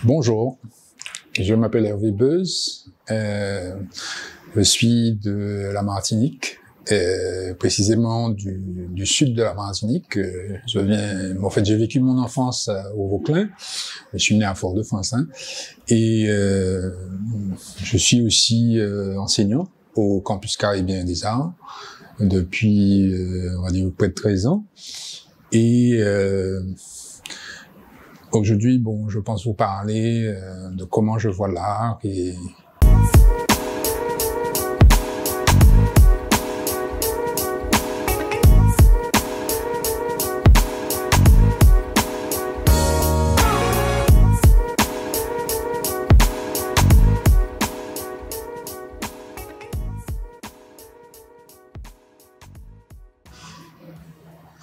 Bonjour, je m'appelle Hervé Beuz, je suis de la Martinique, précisément du sud de la Martinique. J'ai vécu mon enfance au Vauclin, je suis né à Fort-de-France, et je suis aussi enseignant au Campus Caribéen des Arts depuis, on va dire, près de 13 ans. Et aujourd'hui, je pense vous parler de comment je vois l'art et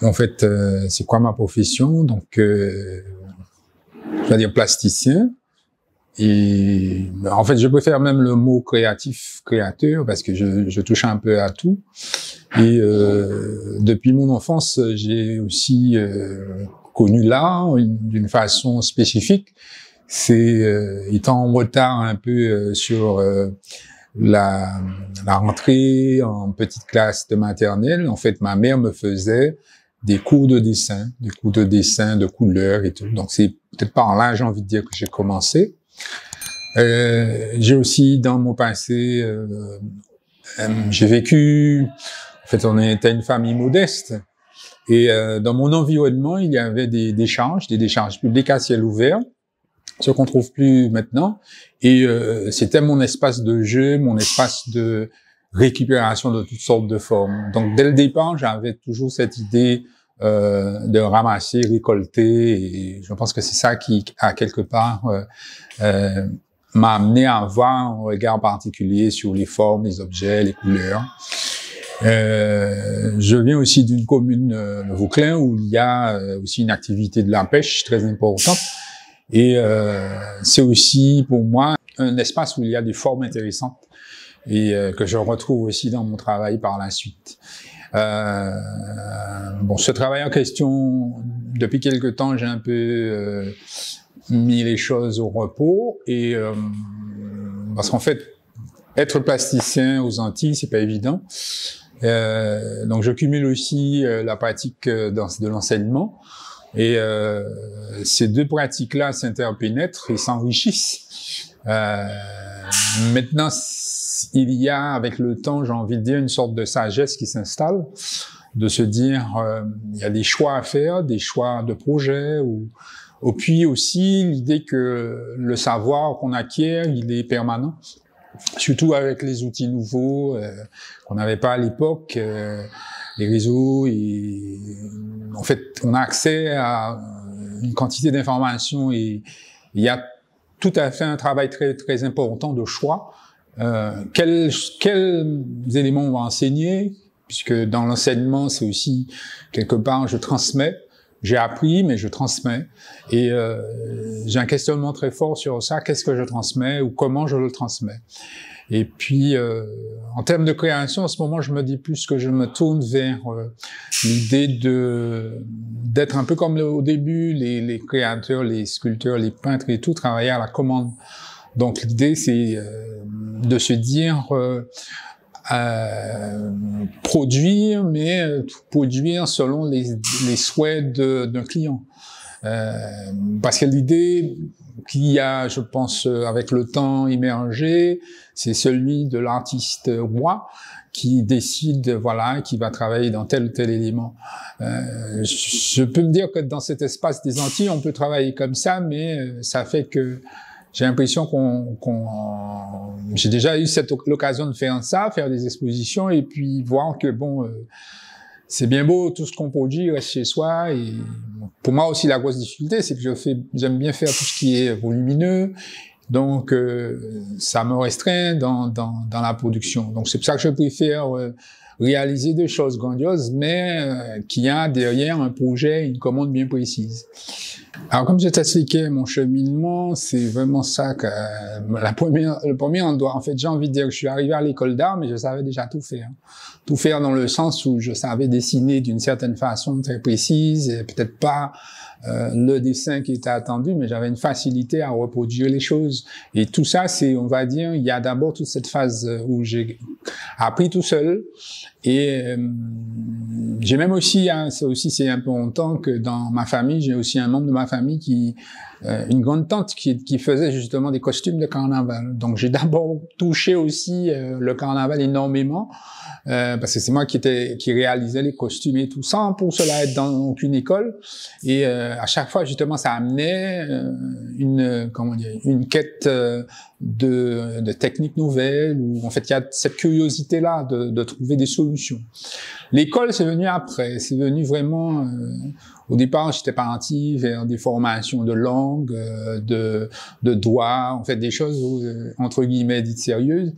en fait, c'est quoi ma profession? Donc, je vais dire plasticien. Et en fait, je préfère même le mot créatif, créateur, parce que je touche un peu à tout. Et depuis mon enfance, j'ai aussi connu l'art d'une façon spécifique. C'est étant en retard un peu sur la rentrée en petite classe de maternelle. En fait, ma mère me faisait des cours de dessin, de couleurs et tout. Donc c'est peut-être par là, j'ai envie de dire, que j'ai commencé. J'ai aussi dans mon passé, j'ai vécu. En fait, on était une famille modeste. Et dans mon environnement, il y avait des décharges publiques à ciel ouvert, ce qu'on trouve plus maintenant. Et c'était mon espace de jeu, mon espace de récupération de toutes sortes de formes. Donc, dès le départ, j'avais toujours cette idée de ramasser, récolter. Et je pense que c'est ça qui, à quelque part, m'a amené à avoir un regard particulier sur les formes, les objets, les couleurs. Je viens aussi d'une commune, le Vauclin, où il y a aussi une activité de la pêche très importante. Et c'est aussi pour moi un espace où il y a des formes intéressantes et que je retrouve aussi dans mon travail par la suite. Ce travail en question, depuis quelque temps, j'ai un peu mis les choses au repos et parce qu'en fait, être plasticien aux Antilles, c'est pas évident. Donc, je cumule aussi la pratique de l'enseignement. Et ces deux pratiques-là s'interpénètrent et s'enrichissent. Maintenant, il y a, avec le temps, j'ai envie de dire, une sorte de sagesse qui s'installe, de se dire, il y a des choix à faire, des choix de projet, ou puis aussi l'idée que le savoir qu'on acquiert, il est permanent, surtout avec les outils nouveaux qu'on n'avait pas à l'époque. Les réseaux, et en fait, on a accès à une quantité d'informations et il y a tout à fait un travail très très important de choix. Quels éléments on va enseigner, puisque dans l'enseignement, c'est aussi quelque part, je transmets. J'ai appris, mais je transmets. Et j'ai un questionnement très fort sur ça. Qu'est-ce que je transmets ou comment je le transmets? Et puis, en termes de création, en ce moment, je me dis plus que je me tourne vers l'idée d'être un peu comme au début, les créateurs, les sculpteurs, les peintres et tout, travailler à la commande. Donc, l'idée, c'est de se dire produire, mais produire selon les souhaits d'un client. Parce que l'idée qui a, je pense, avec le temps émergé, c'est celui de l'artiste roi qui décide, voilà, qui va travailler dans tel ou tel élément. Je peux me dire que dans cet espace des Antilles, on peut travailler comme ça, mais ça fait que j'ai l'impression j'ai déjà eu l'occasion de faire ça, faire des expositions et puis voir que c'est bien beau, tout ce qu'on produit reste chez soi. Et pour moi aussi, la grosse difficulté, c'est que j'aime bien faire tout ce qui est volumineux. Donc, ça me restreint dans la production. Donc, c'est pour ça que je préfère réaliser des choses grandioses, mais qui a derrière un projet, une commande bien précise. Alors, comme je t'expliquais, mon cheminement, c'est vraiment ça que le premier endroit. En fait, j'ai envie de dire que je suis arrivé à l'école d'art, mais je savais déjà tout faire. Tout faire dans le sens où je savais dessiner d'une certaine façon très précise, et peut-être pas le dessin qui était attendu, mais j'avais une facilité à reproduire les choses. Et tout ça, c'est, on va dire, il y a d'abord toute cette phase où j'ai appris tout seul. Et j'ai même aussi, hein, ça aussi c'est un peu longtemps que dans ma famille, j'ai aussi un membre de ma famille qui, une grande tante qui faisait justement des costumes de carnaval. Donc j'ai d'abord touché aussi le carnaval énormément, parce que c'est moi qui réalisais les costumes et tout, sans pour cela être dans aucune école. Et à chaque fois justement ça amenait une quête de techniques nouvelles, où en fait il y a cette curiosité là de trouver des solutions. L'école c'est venu après, c'est venu vraiment au départ j'étais parti vers des formations de langue, de droit, en fait des choses entre guillemets dites sérieuses,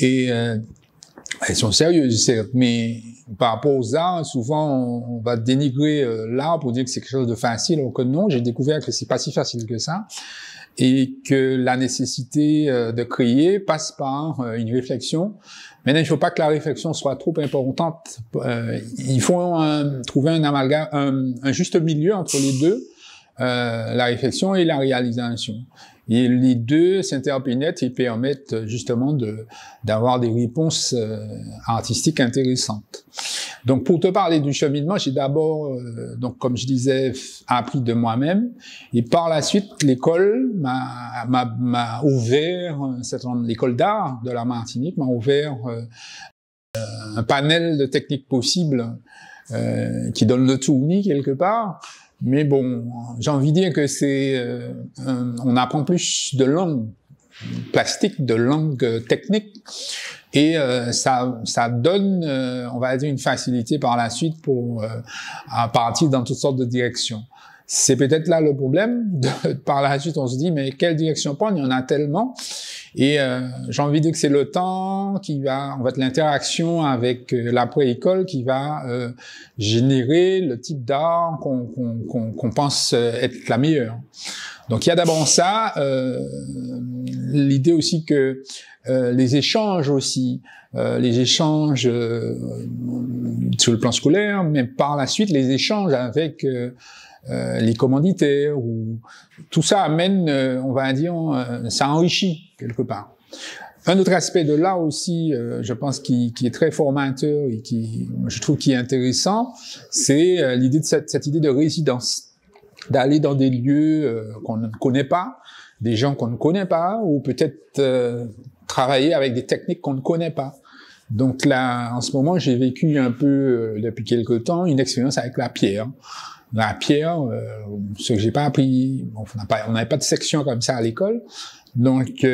et elles sont sérieuses certes, mais par rapport aux arts, souvent on va dénigrer l'art pour dire que c'est quelque chose de facile, alors que non, j'ai découvert que c'est pas si facile que ça, et que la nécessité de créer passe par une réflexion. Maintenant, il ne faut pas que la réflexion soit trop importante. Il faut trouver un amalgame, un juste milieu entre les deux, la réflexion et la réalisation. Et les deux s'interpénètrent et permettent justement d'avoir des réponses artistiques intéressantes. Donc, pour te parler du cheminement, j'ai d'abord, donc comme je disais, appris de moi-même, et par la suite, l'école m'a ouvert, l'école d'art de la Martinique m'a ouvert un panel de techniques possibles qui donne le tournis quelque part. Mais bon, j'ai envie de dire que on apprend plus de langue plastique, de langue technique, et ça donne, on va dire, une facilité par la suite pour partir dans toutes sortes de directions. C'est peut-être là le problème. Par la suite, on se dit, mais quelle direction prendre? Il y en a tellement. Et j'ai envie de dire que c'est le temps en fait, l'interaction avec l'après-école qui va générer le type d'art qu'on pense être la meilleure. Donc, il y a d'abord ça, l'idée aussi que les échanges aussi, les échanges sur le plan scolaire, mais par la suite, les échanges avec les commanditaires, ou tout ça amène, on va dire, ça enrichit quelque part. Un autre aspect de là aussi, je pense, qui est très formateur et je trouve, qui est intéressant, c'est l'idée de cette idée de résidence, d'aller dans des lieux qu'on ne connaît pas, des gens qu'on ne connaît pas, ou peut-être travailler avec des techniques qu'on ne connaît pas. Donc là, en ce moment, j'ai vécu un peu, depuis quelque temps, une expérience avec la pierre. La pierre, ce que j'ai pas appris, on n'avait pas de section comme ça à l'école. Donc,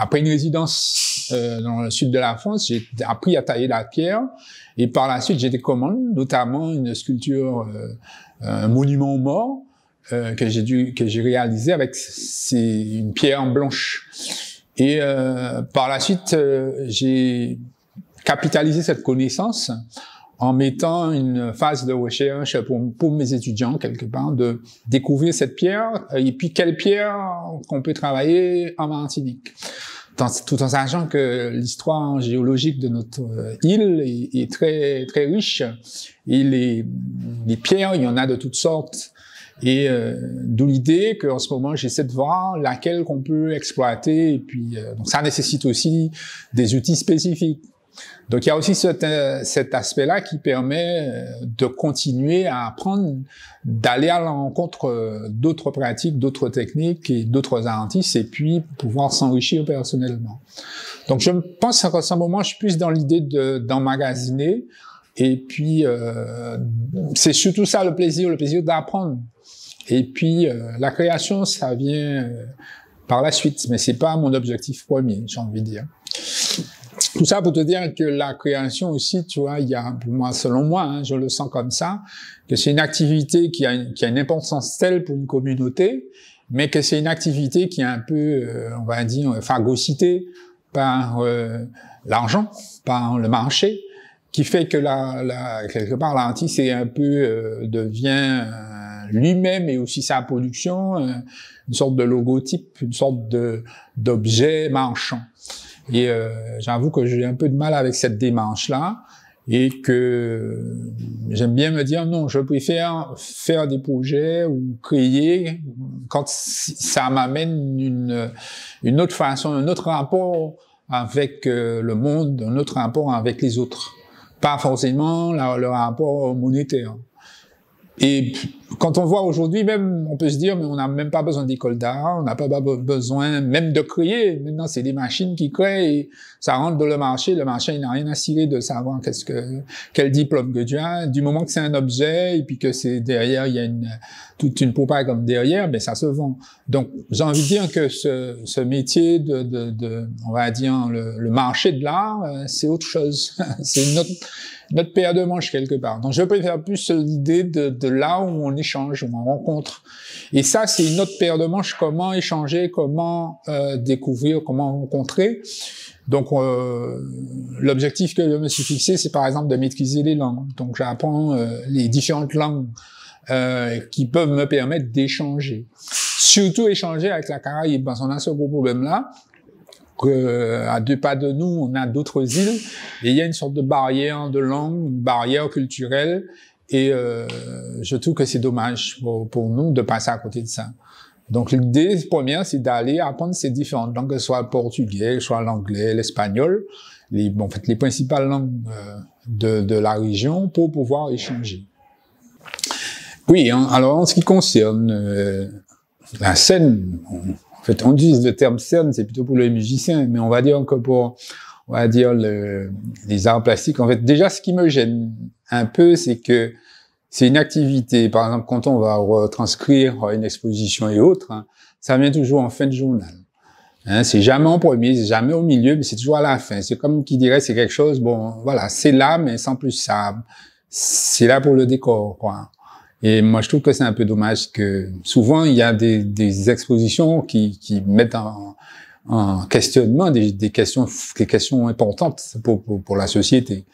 après une résidence dans le sud de la France, j'ai appris à tailler la pierre, et par la suite, j'ai des commandes, notamment une sculpture, un monument aux morts que j'ai réalisé avec une pierre blanche. Et par la suite, j'ai capitalisé cette connaissance en mettant une phase de recherche pour mes étudiants, quelque part, de découvrir cette pierre, et puis quelle pierre qu'on peut travailler en Martinique. Tout en sachant que l'histoire géologique de notre île est très, très riche, et les pierres, il y en a de toutes sortes. Et d'où l'idée qu'en ce moment, j'essaie de voir laquelle qu'on peut exploiter, et puis donc ça nécessite aussi des outils spécifiques. Donc il y a aussi cet aspect-là qui permet de continuer à apprendre, d'aller à l'encontre d'autres pratiques, d'autres techniques et d'autres artistes, et puis pouvoir s'enrichir personnellement. Donc je pense qu'en ce moment, je suis plus dans l'idée d'emmagasiner, et puis c'est surtout ça le plaisir d'apprendre. Et puis la création, ça vient par la suite, mais c'est pas mon objectif premier, j'ai envie de dire. Tout ça pour te dire que la création aussi, tu vois, il y a, pour moi, selon moi, hein, je le sens comme ça, que c'est une activité qui a une importance telle pour une communauté, mais que c'est une activité qui est un peu, on va dire, phagocytée par l'argent, par le marché, qui fait que quelque part l'artiste est un peu devient lui-même et aussi sa production, une sorte de logotype, une sorte d'objet marchand. Et j'avoue que j'ai un peu de mal avec cette démarche-là et que j'aime bien me dire non, je préfère faire des projets ou créer quand ça m'amène une autre façon, un autre rapport avec le monde, un autre rapport avec les autres. Pas forcément le rapport monétaire. Et quand on voit aujourd'hui, même, on peut se dire, mais on n'a même pas besoin d'école d'art, on n'a pas besoin même de créer. Maintenant, c'est des machines qui créent et ça rentre dans le marché il n'a rien à cirer de savoir quel diplôme que tu as. Du moment que c'est un objet et puis que c'est derrière, il y a toute une propagande derrière, ben, ça se vend. Donc, j'ai envie de dire que ce métier on va dire, le marché de l'art, c'est autre chose. C'est notre paire de manches quelque part. Donc je préfère plus l'idée de là où on échange, où on rencontre. Et ça, c'est une autre paire de manches, comment échanger, comment découvrir, comment rencontrer. Donc l'objectif que je me suis fixé, c'est par exemple de maîtriser les langues. Donc j'apprends les différentes langues qui peuvent me permettre d'échanger. Surtout échanger avec la Caraïbe, parce qu'on a ce gros problème-là. À 2 pas de nous, on a d'autres îles, et il y a une sorte de barrière de langue, une barrière culturelle, et je trouve que c'est dommage pour nous de passer à côté de ça. Donc l'idée première, c'est d'aller apprendre ces différentes langues, que ce soit le portugais, que ce soit l'anglais, l'espagnol, les principales langues de la région, pour pouvoir échanger. Oui, alors en ce qui concerne la scène, en fait, on utilise le terme scène, c'est plutôt pour les musiciens, mais on va dire que les arts plastiques, en fait, déjà, ce qui me gêne un peu, c'est que c'est une activité, par exemple, quand on va retranscrire une exposition et autres, hein, ça vient toujours en fin de journal. Hein, c'est jamais en premier, c'est jamais au milieu, mais c'est toujours à la fin. C'est comme qui dirait, c'est quelque chose, bon, voilà, c'est là, mais sans plus ça. C'est là pour le décor, quoi. Et moi, je trouve que c'est un peu dommage que souvent il y a des expositions qui mettent en questionnement des questions importantes pour la société.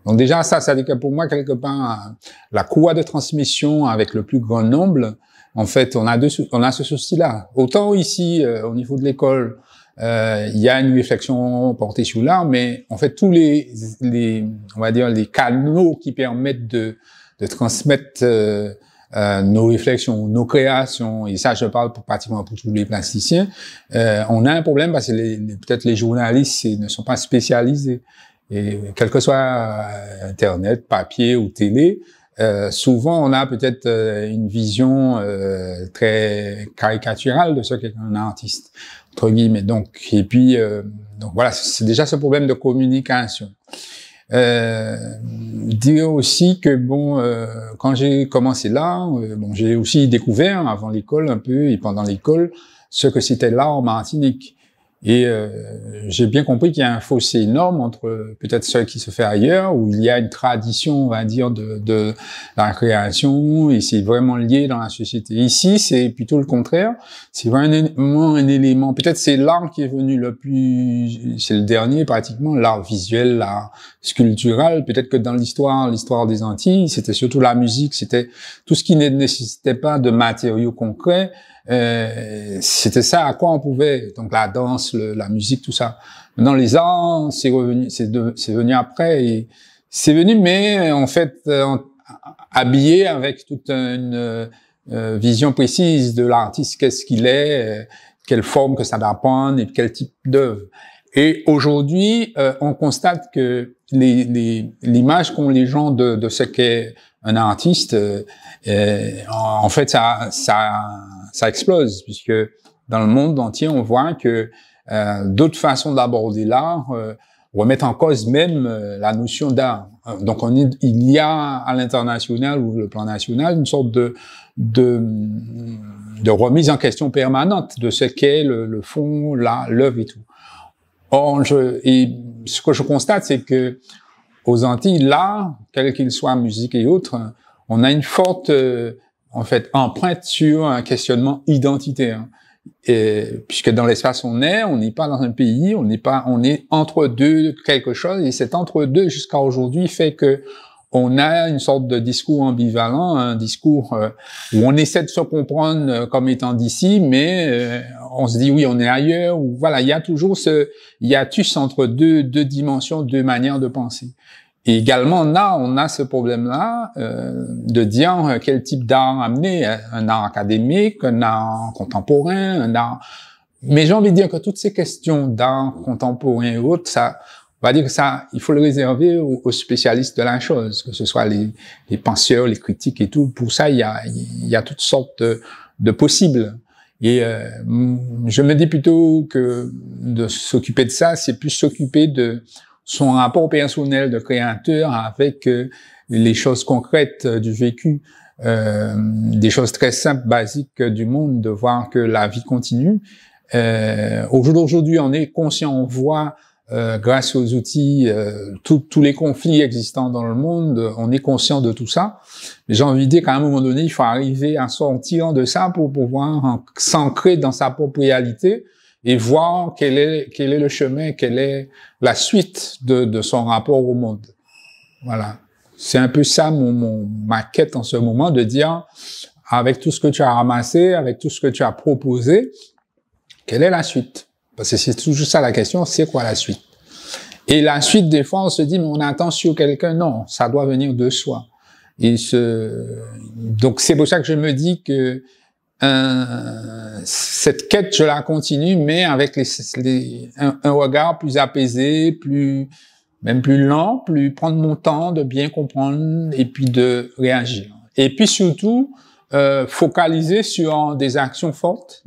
Donc déjà ça dit que pour moi quelque part la courroie de transmission avec le plus grand nombre, en fait, on a ce souci-là. Autant ici au niveau de l'école, il y a une réflexion portée sur l'art, mais en fait tous on va dire les canaux qui permettent de transmettre nos réflexions, nos créations, et ça je parle pratiquement pour tous les plasticiens, on a un problème parce que peut-être les journalistes ne sont pas spécialisés. Et quel que soit Internet, papier ou télé, souvent on a peut-être une vision très caricaturale de ce qu'est un artiste, entre guillemets. Donc voilà, c'est déjà ce problème de communication. Dire aussi que quand j'ai commencé là, j'ai aussi découvert avant l'école un peu et pendant l'école ce que c'était l'art en Martinique. Et j'ai bien compris qu'il y a un fossé énorme entre peut-être ce qui se fait ailleurs, où il y a une tradition, on va dire, de la création, et c'est vraiment lié dans la société. Ici, c'est plutôt le contraire. C'est vraiment un élément. Peut-être c'est l'art qui est venu c'est le dernier pratiquement, l'art visuel, l'art sculptural. Peut-être que dans l'histoire des Antilles, c'était surtout la musique, c'était tout ce qui ne nécessitait pas de matériaux concrets. C'était ça à quoi on pouvait, donc la danse, la musique, tout ça. Maintenant les arts, c'est venu après, et c'est venu, mais en fait habillé avec toute une vision précise de l'artiste, qu'est-ce qu'il est, quelle forme que ça doit prendre et quel type d'œuvre. Et aujourd'hui, on constate que l'image qu'ont les gens de ce qu'est un artiste, en fait, ça explose, puisque dans le monde entier, on voit que d'autres façons d'aborder l'art remettent en cause même la notion d'art. Donc, il y a à l'international ou le plan national une sorte de remise en question permanente de ce qu'est le fond, l'œuvre et tout. Or, et ce que je constate, c'est que aux Antilles, l'art, quel qu'il soit, musique et autres, on a une forte en fait empreinte sur un questionnement identitaire. Puisque dans l'espace on n'est pas dans un pays, on est entre deux quelque chose, et cet entre deux jusqu'à aujourd'hui fait que on a une sorte de discours ambivalent, un discours où on essaie de se comprendre comme étant d'ici, mais on se dit oui, on est ailleurs. Ou voilà, il y a toujours ce hiatus entre deux dimensions, deux manières de penser. Et également, on a ce problème-là de dire quel type d'art amener, un art académique, un art contemporain, un art. Mais j'ai envie de dire que toutes ces questions d'art contemporain et autres, ça, on va dire que ça, il faut le réserver aux spécialistes de la chose, que ce soit les penseurs, les critiques et tout. Pour ça, il y a toutes sortes de possibles. Et je me dis plutôt que de s'occuper de ça, c'est plus s'occuper de son rapport personnel de créateur avec les choses concrètes du vécu, des choses très simples, basiques du monde, de voir que la vie continue. Au jour d'aujourd'hui, on est conscient, on voit grâce aux outils, tous les conflits existants dans le monde, on est conscient de tout ça. Mais j'ai envie de dire qu'à un moment donné, il faut arriver à sortir de ça pour pouvoir s'ancrer dans sa propre réalité et voir quel est le chemin, quelle est la suite de son rapport au monde. Voilà. C'est un peu ça ma quête en ce moment, de dire, avec tout ce que tu as ramassé, avec tout ce que tu as proposé, quelle est la suite? Parce que c'est toujours ça la question, c'est quoi la suite? Et la suite, des fois, on se dit, mais on attend sur quelqu'un. Non, ça doit venir de soi. Et donc c'est pour ça que je me dis que cette quête, je la continue, mais avec un regard plus apaisé, même plus lent, prendre mon temps de bien comprendre et puis de réagir. Et puis surtout, focaliser sur des actions fortes,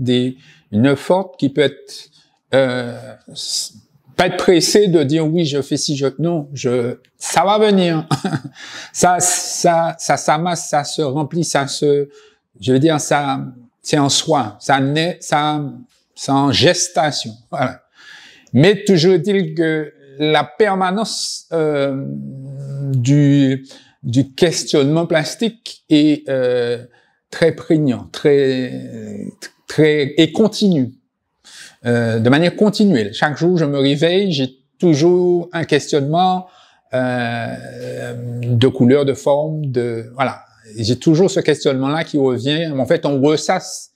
une œuvre forte qui peut être, pas être pressé de dire oui, je fais ci, non, ça va venir. ça s'amasse, ça se remplit, je veux dire, ça, c'est en soi, c'est en gestation, voilà. Mais toujours est-il que la permanence du questionnement plastique est très prégnant, et continu, de manière continuelle. Chaque jour, je me réveille, j'ai toujours un questionnement de couleur, de forme, voilà. J'ai toujours ce questionnement-là qui revient. En fait, on ressasse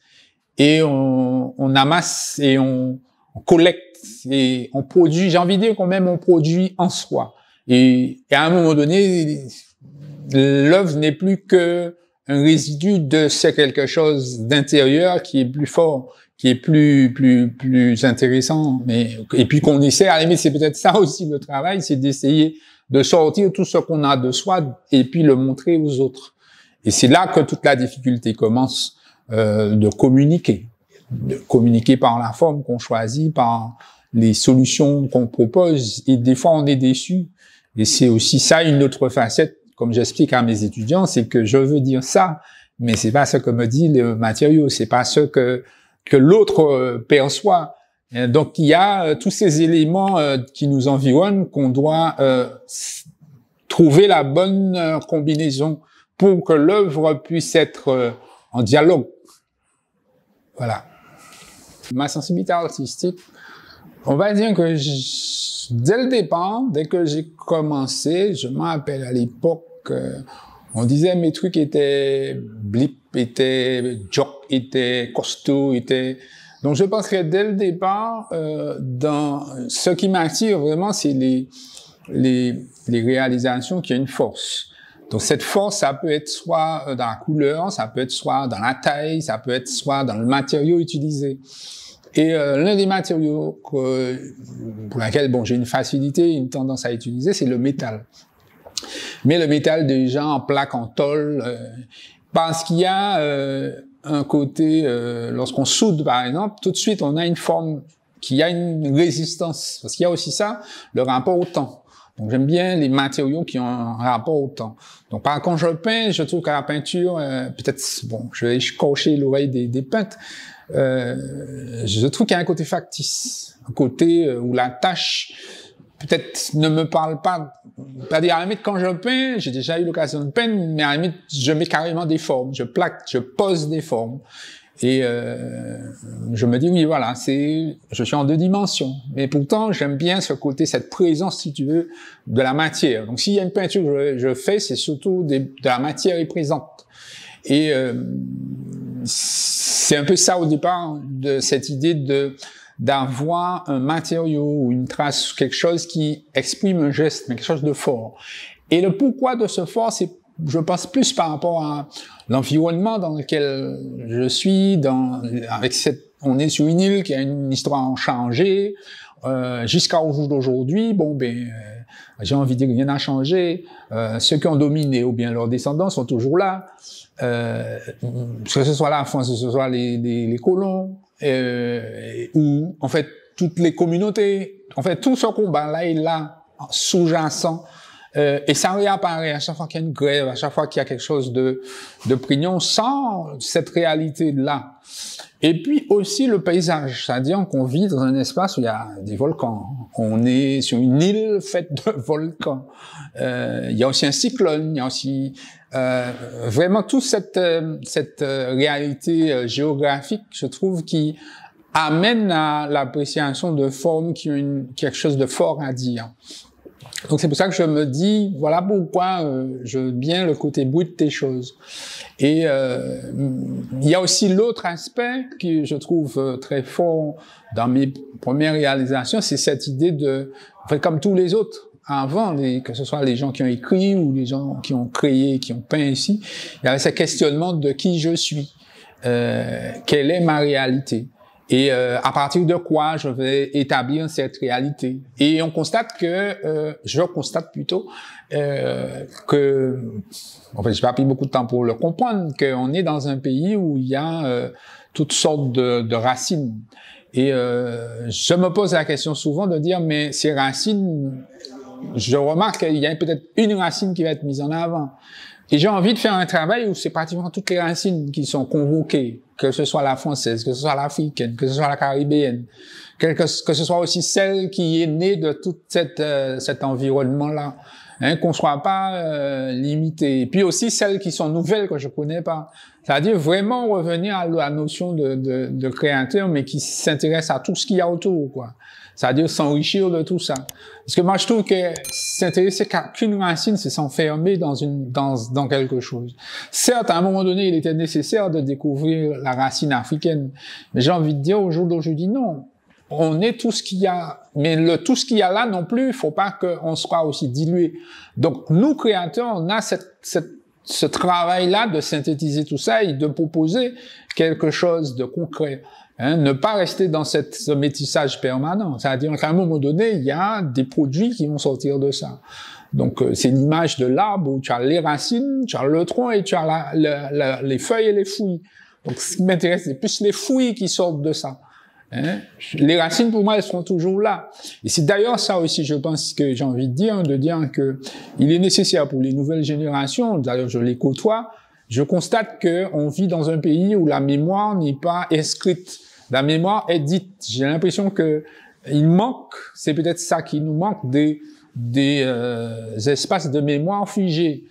et on amasse et on collecte et on produit. J'ai envie de dire qu'on produit en soi. Et à un moment donné, l'œuvre n'est plus que un résidu de quelque chose d'intérieur qui est plus fort, qui est plus intéressant. Et puis qu'on essaie, à la limite, c'est peut-être ça aussi le travail, c'est d'essayer de sortir tout ce qu'on a de soi et puis le montrer aux autres. Et c'est là que toute la difficulté commence, de communiquer par la forme qu'on choisit, par les solutions qu'on propose. Et des fois, on est déçu. Et c'est aussi ça une autre facette, comme j'explique à mes étudiants, c'est que je veux dire ça, mais c'est pas ce que me dit le matériau, c'est pas ce que l'autre perçoit. Et donc, il y a tous ces éléments qui nous environnent qu'on doit trouver la bonne combinaison pour que l'œuvre puisse être en dialogue. Voilà. Ma sensibilité artistique, on va dire que dès le départ, dès que j'ai commencé, je me rappelle à l'époque, on disait mes trucs étaient blip, étaient jock, étaient costaud, étaient... Donc je pense que dès le départ, dans ce qui m'attire vraiment, c'est les réalisations qui ont une force. Donc cette force, ça peut être soit dans la couleur, ça peut être soit dans la taille, ça peut être soit dans le matériau utilisé. Et l'un des matériaux pour lequel j'ai une facilité, une tendance à utiliser, c'est le métal. Mais le métal déjà en plaque, en tôle, parce qu'il y a un côté, lorsqu'on soude par exemple, tout de suite on a une forme qui a une résistance. Parce qu'il y a aussi ça, le rapport au temps. Donc j'aime bien les matériaux qui ont un rapport au temps. Donc quand je peins, je trouve que la peinture, peut-être, je vais cocher l'oreille des peintres, je trouve qu'il y a un côté factice, un côté où la tâche peut-être ne me parle pas. C'est-à-dire, à la limite, quand je peins, j'ai déjà eu l'occasion de peindre, mais à la limite, je mets carrément des formes, je plaque, je pose des formes. Et je me dis, oui, voilà, je suis en 2 dimensions. Mais pourtant, j'aime bien ce côté, cette présence, si tu veux, de la matière. Donc, s'il y a une peinture que je fais, c'est surtout de la matière est présente. Et c'est un peu ça au départ, de cette idée d'avoir un matériau ou une trace, quelque chose qui exprime un geste, mais quelque chose de fort. Et le pourquoi de ce fort, c'est, je pense, plus par rapport à l'environnement dans lequel je suis, on est sur une île qui a une histoire changée, jusqu'au jour d'aujourd'hui, j'ai envie de dire rien n'a changé, ceux qui ont dominé ou bien leurs descendants sont toujours là, que ce soit la France, que ce soit les colons, ou en fait toutes les communautés, en fait tout ce combat-là est là, sous-jacent, et ça réapparaît à chaque fois qu'il y a une grève, à chaque fois qu'il y a quelque chose de prégnant, sans cette réalité-là. Et puis aussi le paysage, c'est-à-dire qu'on vit dans un espace où il y a des volcans. On est sur une île faite de volcans. Il y a aussi un cyclone, il y a aussi vraiment toute cette réalité géographique, je trouve, qui amène à l'appréciation de formes qui ont quelque chose de fort à dire. Donc c'est pour ça que je me dis, voilà pourquoi je veux bien le côté brut des choses. Et il y a aussi l'autre aspect que je trouve très fort dans mes premières réalisations, c'est cette idée en fait, comme tous les autres, avant, que ce soit les gens qui ont écrit ou les gens qui ont créé, qui ont peint ici, il y avait ce questionnement de qui je suis, quelle est ma réalité. Et à partir de quoi je vais établir cette réalité. Et on constate je constate plutôt que, en fait, j'ai pas pris beaucoup de temps pour le comprendre, qu'on est dans un pays où il y a toutes sortes de racines. Et je me pose la question souvent de dire, mais ces racines, je remarque qu'il y a peut-être une racine qui va être mise en avant. Et j'ai envie de faire un travail où c'est pratiquement toutes les racines qui sont convoquées, que ce soit la française, que ce soit l'africaine, que ce soit la caribéenne, que ce soit aussi celle qui est née de tout cet environnement-là, hein, qu'on soit pas limité. Et puis aussi celles qui sont nouvelles que je connais pas. C'est-à-dire vraiment revenir à la notion de créateur, mais qui s'intéresse à tout ce qu'il y a autour, quoi. C'est-à-dire s'enrichir de tout ça. Parce que moi, je trouve que s'intéresser qu'une racine, c'est s'enfermer dans quelque chose. Certes, à un moment donné, il était nécessaire de découvrir la racine africaine. Mais j'ai envie de dire, au jour d'aujourd'hui, non. On est tout ce qu'il y a. Mais tout ce qu'il y a là non plus, il faut pas qu'on soit aussi dilué. Donc, nous, créateurs, on a ce travail-là de synthétiser tout ça et de proposer quelque chose de concret. Hein, ne pas rester dans ce métissage permanent. C'est-à-dire qu'à un moment donné, il y a des produits qui vont sortir de ça. Donc, c'est l'image de l'arbre où tu as les racines, tu as le tronc et tu as les feuilles et les fouilles. Donc, ce qui m'intéresse, c'est plus les fouilles qui sortent de ça. Hein? Les racines, pour moi, elles seront toujours là. Et c'est d'ailleurs ça aussi, je pense, que j'ai envie de dire que il est nécessaire pour les nouvelles générations, d'ailleurs je les côtoie, je constate qu'on vit dans un pays où la mémoire n'est pas inscrite. La mémoire est dite. J'ai l'impression il manque, c'est peut-être ça qui nous manque, des espaces de mémoire figés.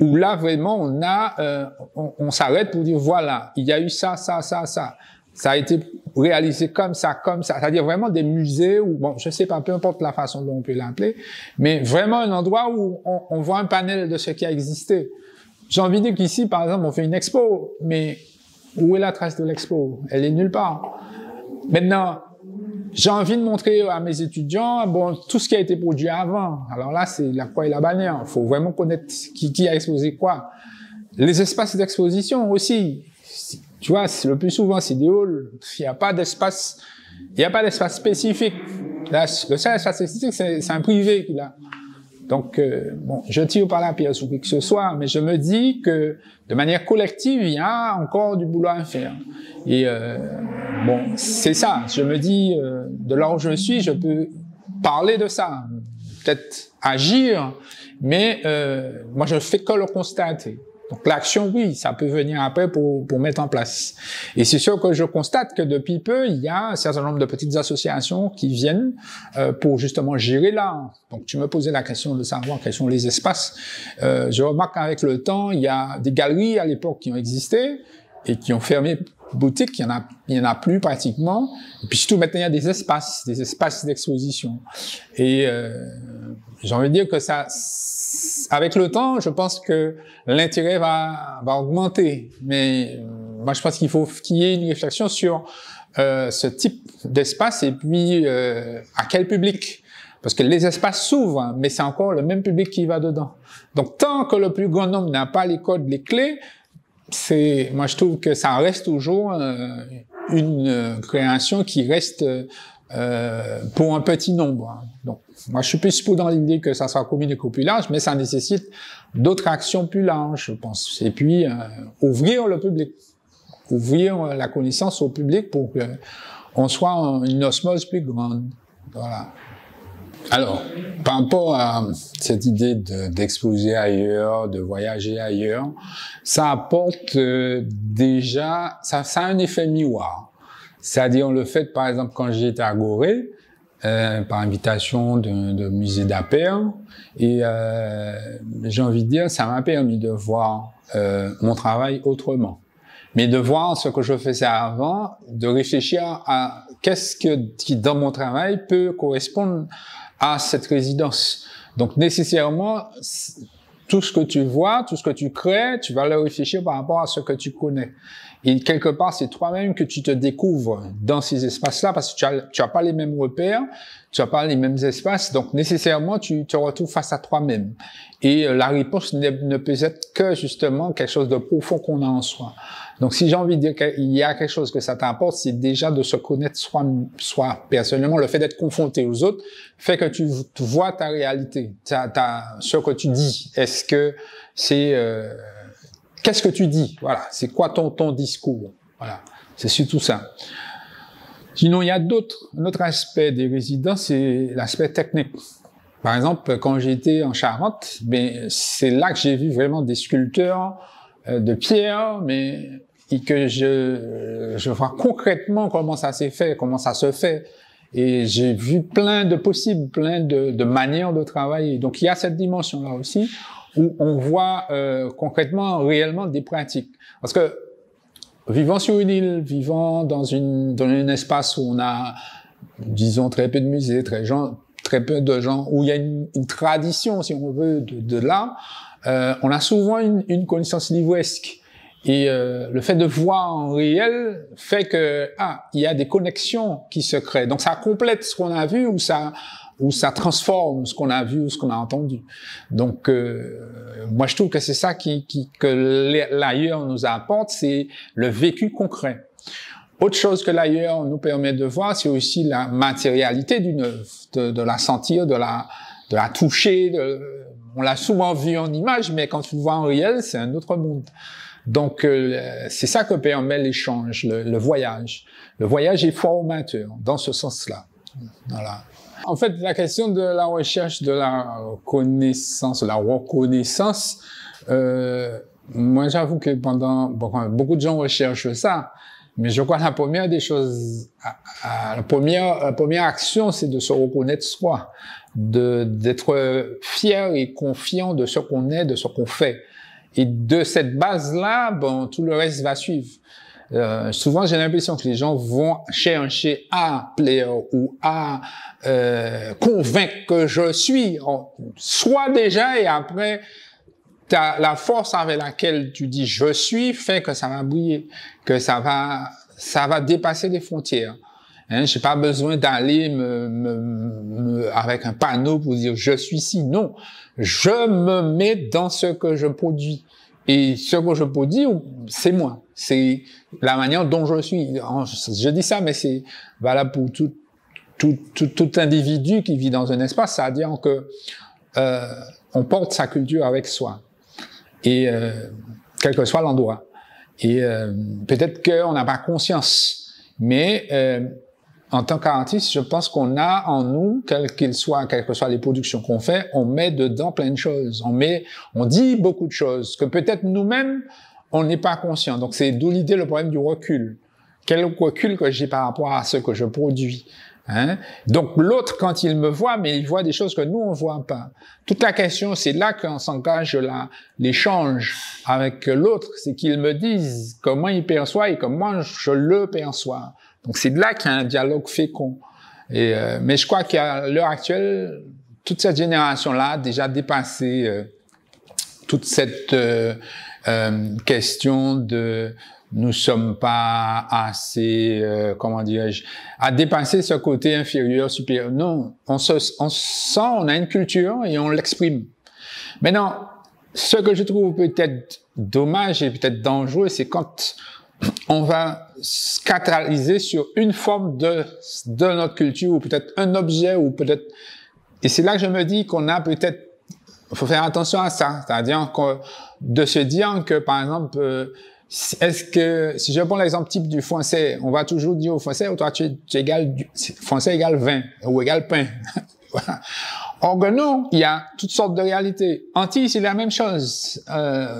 Où là, vraiment, on s'arrête pour dire, voilà, il y a eu ça, ça, ça, ça. Ça a été réalisé comme ça. C'est-à-dire vraiment des musées où, bon, je sais pas, peu importe la façon dont on peut l'appeler, mais vraiment un endroit où on voit un panel de ce qui a existé. J'ai envie de dire qu'ici, par exemple, on fait une expo, mais où est la trace de l'expo? Elle est nulle part. Maintenant, j'ai envie de montrer à mes étudiants, tout ce qui a été produit avant. Alors là, c'est la croix et la bannière. Il faut vraiment connaître qui a exposé quoi. Les espaces d'exposition aussi. Tu vois, le plus souvent, c'est des halls. Il n'y a pas d'espace spécifique. Là, le seul espace spécifique, c'est un privé qu'il a. Donc, je tire pas la pierre sur qui que ce soit, mais je me dis que de manière collective, il y a encore du boulot à faire. Et c'est ça. Je me dis, de là où je suis, je peux parler de ça, peut-être agir, mais moi, je fais que le constater. Donc l'action, oui, ça peut venir après pour mettre en place. Et c'est sûr que je constate que depuis peu, il y a un certain nombre de petites associations qui viennent pour justement gérer l'art. Donc tu me posais la question de savoir quels sont les espaces. Je remarque qu'avec le temps, il y a des galeries à l'époque qui ont existé et qui ont fermé boutiques, il y en a plus pratiquement. Et puis surtout maintenant, il y a des espaces d'exposition. Et j'ai envie de dire que ça, avec le temps, je pense que l'intérêt va augmenter. Mais moi, je pense qu'il faut qu'il y ait une réflexion sur ce type d'espace et puis à quel public. Parce que les espaces s'ouvrent, mais c'est encore le même public qui va dedans. Donc, tant que le plus grand nombre n'a pas les codes, les clés, moi, je trouve que ça reste toujours une création qui reste pour un petit nombre. Donc, moi, je suis plus pour dans l'idée que ça soit communiqué au plus large, mais ça nécessite d'autres actions plus larges, je pense. Et puis, ouvrir le public, ouvrir la connaissance au public pour qu'on soit en une osmose plus grande. Voilà. Alors, par rapport à cette idée d'exposer ailleurs, de voyager ailleurs, ça apporte déjà, ça a un effet miroir. C'est-à-dire le fait, par exemple, quand j'étais à Gorée, par invitation de musée d'Aper, et j'ai envie de dire, ça m'a permis de voir mon travail autrement. Mais de voir ce que je faisais avant, de réfléchir à qu'est-ce qui, dans mon travail, peut correspondre à cette résidence. Donc, nécessairement, tout ce que tu vois, tout ce que tu crées, tu vas le réfléchir par rapport à ce que tu connais. Et quelque part, c'est toi-même que tu te découvres dans ces espaces-là parce que tu as pas les mêmes repères, tu as pas les mêmes espaces, donc nécessairement, tu te retrouves face à toi-même. Et la réponse ne peut être que, justement, quelque chose de profond qu'on a en soi. Donc, si j'ai envie de dire qu'il y a quelque chose que ça t'apporte, c'est déjà de se connaître soi personnellement. Le fait d'être confronté aux autres fait que tu vois ta réalité, ce que tu dis. Est-ce que c'est qu'est-ce que tu dis? Voilà, c'est quoi ton discours? Voilà, c'est surtout ça. Sinon, il y a un autre aspect des résidences, c'est l'aspect technique. Par exemple, quand j'étais en Charente, c'est là que j'ai vu vraiment des sculpteurs de pierre, mais et que je vois concrètement comment ça s'est fait, comment ça se fait. Et j'ai vu plein de possibles, plein de manières de travailler. Donc, il y a cette dimension-là aussi, où on voit concrètement, réellement des pratiques. Parce que, vivant sur une île, vivant dans un espace où on a, disons, très peu de musées, très peu de gens, où il y a une tradition, si on veut, de l'art, on a souvent une connaissance livresque. Et le fait de voir en réel fait que il y a des connexions qui se créent. Donc ça complète ce qu'on a vu ou ça transforme ce qu'on a vu ou ce qu'on a entendu. Donc moi je trouve que c'est ça que l'ailleurs nous apporte, c'est le vécu concret. Autre chose que l'ailleurs nous permet de voir, c'est aussi la matérialité d'une œuvre, de la sentir, de la toucher. On l'a souvent vu en image, mais quand tu le vois en réel, c'est un autre monde. Donc, c'est ça que permet l'échange, le voyage. Le voyage est formateur, dans ce sens-là. Voilà. En fait, la question de la recherche de la connaissance, la reconnaissance, moi, j'avoue que beaucoup de gens recherchent ça, mais je crois que la première des choses, la première action, c'est de se reconnaître soi, d'être fier et confiant de ce qu'on est, de ce qu'on fait. Et de cette base-là, tout le reste va suivre. Souvent, j'ai l'impression que les gens vont chercher à plaire ou à convaincre que je suis. Soit déjà, et après, la force avec laquelle tu dis « je suis » fait que ça va bouiller, que ça va dépasser les frontières. J'ai pas besoin d'aller avec un panneau pour dire je suis ci. Non, je me mets dans ce que je produis. Et ce que je produis, c'est moi. C'est la manière dont je suis. Je dis ça, mais c'est valable pour tout individu qui vit dans un espace. C'est-à-dire que on porte sa culture avec soi. Et quel que soit l'endroit. Et peut-être qu'on n'a pas conscience. Mais en tant qu'artiste, je pense qu'on a en nous, quelles que soient les productions qu'on fait, on met dedans plein de choses. On dit beaucoup de choses que peut-être nous-mêmes, on n'est pas conscient. Donc c'est d'où l'idée, le problème du recul. Quel recul que j'ai par rapport à ce que je produis? Hein? Donc l'autre, quand il me voit, mais il voit des choses que nous on voit pas. Toute la question, c'est là qu'on s'engage l'échange avec l'autre, c'est qu'il me dise comment il perçoit et comment je le perçois. Donc c'est de là qu'il y a un dialogue fécond. Et mais je crois qu'à l'heure actuelle, toute cette génération-là a déjà dépassé toute cette question de nous sommes pas assez, comment dirais-je, à dépasser ce côté inférieur, supérieur. Non, on sent, on a une culture et on l'exprime. Maintenant, ce que je trouve peut-être dommage et peut-être dangereux, c'est quand on va se catalyser sur une forme de notre culture, ou peut-être un objet, ou peut-être... Et c'est là que je me dis qu'on a peut-être... Il faut faire attention à ça. C'est-à-dire de se dire que, par exemple, est-ce que, si je prends l'exemple type du français, on va toujours dire au français, toi, tu égales, français égale vin, ou égale pain. Voilà. Or que non, il y a toutes sortes de réalités. Antilles, c'est la même chose.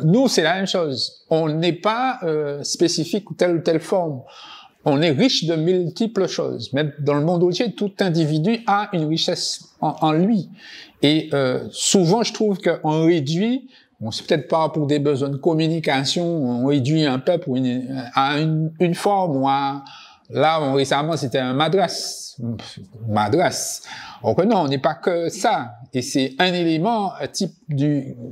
Nous, c'est la même chose. On n'est pas spécifique ou telle forme. On est riche de multiples choses. Même dans le monde entier, tout individu a une richesse en lui. Et souvent, je trouve qu'on réduit, bon, c'est peut-être pas pour des besoins de communication, on réduit un peuple à une forme ou à... Là, récemment, c'était un madras. Or que non, on n'est pas que ça. Et c'est un élément type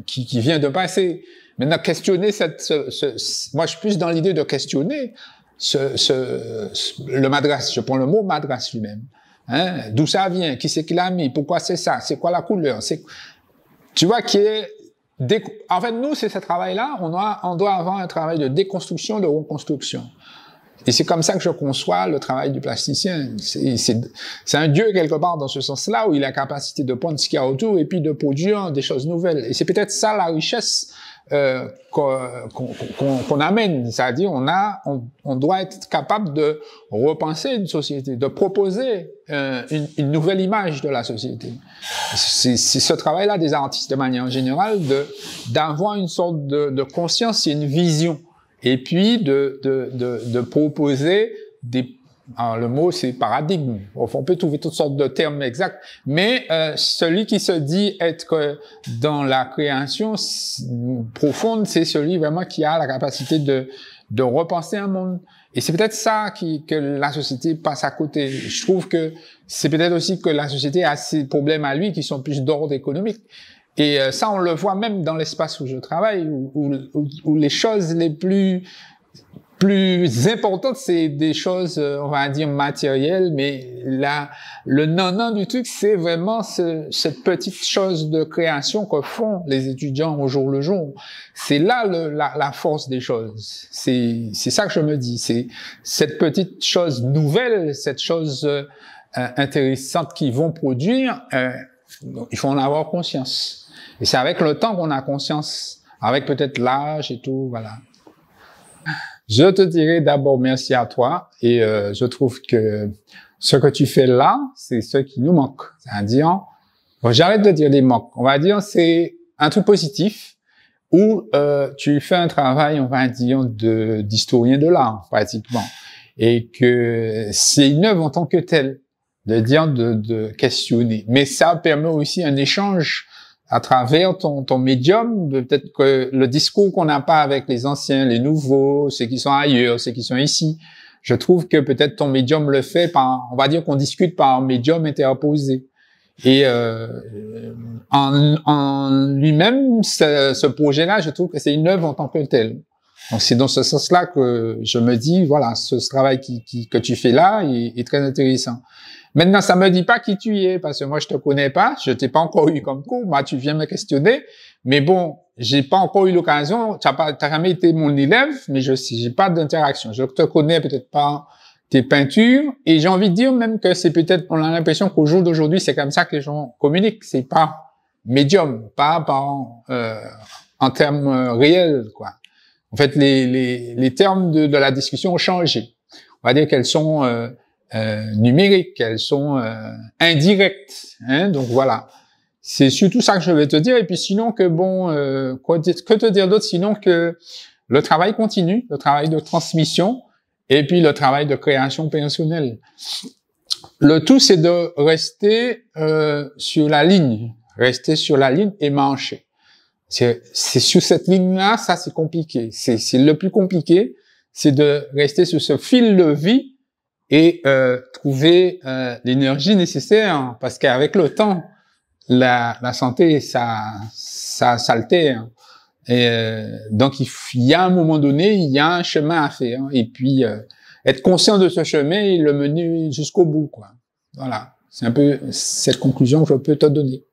qui vient de passer. Maintenant, questionner moi, je suis plus dans l'idée de questionner le madras. Je prends le mot madras lui-même. Hein? D'où ça vient? Qui c'est qui l'a mis? Pourquoi c'est ça? C'est quoi la couleur? Tu vois, en fait, nous, c'est ce travail-là. On doit avoir un travail de déconstruction, de reconstruction. Et c'est comme ça que je conçois le travail du plasticien. C'est un dieu quelque part dans ce sens-là, où il a la capacité de prendre ce qu'il y a autour et puis de produire des choses nouvelles. Et c'est peut-être ça la richesse qu'on amène. C'est-à-dire, on doit être capable de repenser une société, de proposer une nouvelle image de la société. C'est ce travail-là des artistes de manière générale, d'avoir une sorte de conscience et une vision. Et puis de proposer alors le mot c'est paradigme. On peut trouver toutes sortes de termes exacts, mais celui qui se dit être dans la création profonde, c'est celui vraiment qui a la capacité de repenser un monde. Et c'est peut-être ça que la société passe à côté. Je trouve que c'est peut-être aussi que la société a ses problèmes à lui qui sont plus d'ordre économique. Et ça, on le voit même dans l'espace où je travaille, où les choses les plus importantes, c'est des choses, on va dire, matérielles, mais le non du truc, c'est vraiment cette petite chose de création que font les étudiants au jour le jour. C'est là la force des choses. C'est ça que je me dis. C'est cette petite chose nouvelle, cette chose intéressante qu'ils vont produire, il faut en avoir conscience. Et c'est avec le temps qu'on a conscience, avec peut-être l'âge et tout, voilà. Je te dirais d'abord merci à toi, et je trouve que ce que tu fais là, c'est ce qui nous manque. C'est-à-dire, bon, j'arrête de dire les manques, on va dire c'est un truc positif, où tu fais un travail, on va dire, d'historien de l'art, pratiquement, et que c'est une œuvre en tant que telle, de dire, de questionner. Mais ça permet aussi un échange à travers ton médium, peut-être que le discours qu'on n'a pas avec les anciens, les nouveaux, ceux qui sont ailleurs, ceux qui sont ici, je trouve que peut-être ton médium le fait on va dire qu'on discute par un médium interposé. Et en lui-même, ce projet-là, je trouve que c'est une œuvre en tant que telle. Donc c'est dans ce sens-là que je me dis, voilà, ce travail que tu fais là est très intéressant. Maintenant, ça me dit pas qui tu es, parce que moi, je te connais pas, je t'ai pas encore eu comme cours, moi, tu viens me questionner, mais bon, j'ai pas encore eu l'occasion, t'as jamais été mon élève, mais j'ai pas d'interaction. Je te connais peut-être pas tes peintures, et j'ai envie de dire même que c'est peut-être, on a l'impression qu'au jour d'aujourd'hui, c'est comme ça que les gens communiquent, c'est pas médium, pas en termes réels, quoi. En fait, les termes de la discussion ont changé. On va dire qu'elles sont numériques, elles sont indirectes, hein, donc voilà. C'est surtout ça que je vais te dire. Et puis sinon que bon, que te dire d'autre sinon que le travail continue, le travail de transmission et puis le travail de création personnelle. Le tout, c'est de rester sur la ligne. Rester sur la ligne et marcher. C'est sur cette ligne-là, ça c'est compliqué. C'est le plus compliqué, c'est de rester sur ce fil de vie et trouver l'énergie nécessaire, parce qu'avec le temps, la santé, ça s'altère. Et donc il y a un moment donné, il y a un chemin à faire. Et puis être conscient de ce chemin et le mener jusqu'au bout, quoi. Voilà, c'est un peu cette conclusion que je peux te donner.